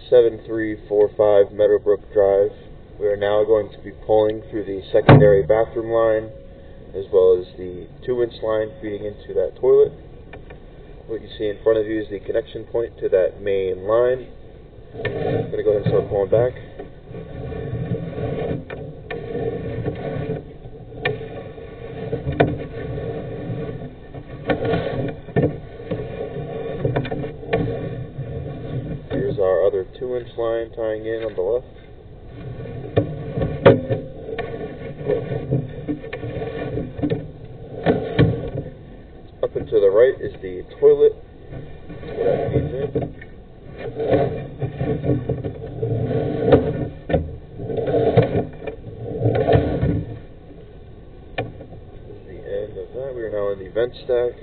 7345 Meadowbrook Drive. We are now going to be pulling through the secondary bathroom line as well as the 2-inch line feeding into that toilet. What you see in front of you is the connection point to that main line. I'm going to go ahead and start pulling back. Here's our other 2-inch line tying in on the left. Up and to the right is the toilet. That feeds in. This is the end of that. We are now in the vent stack.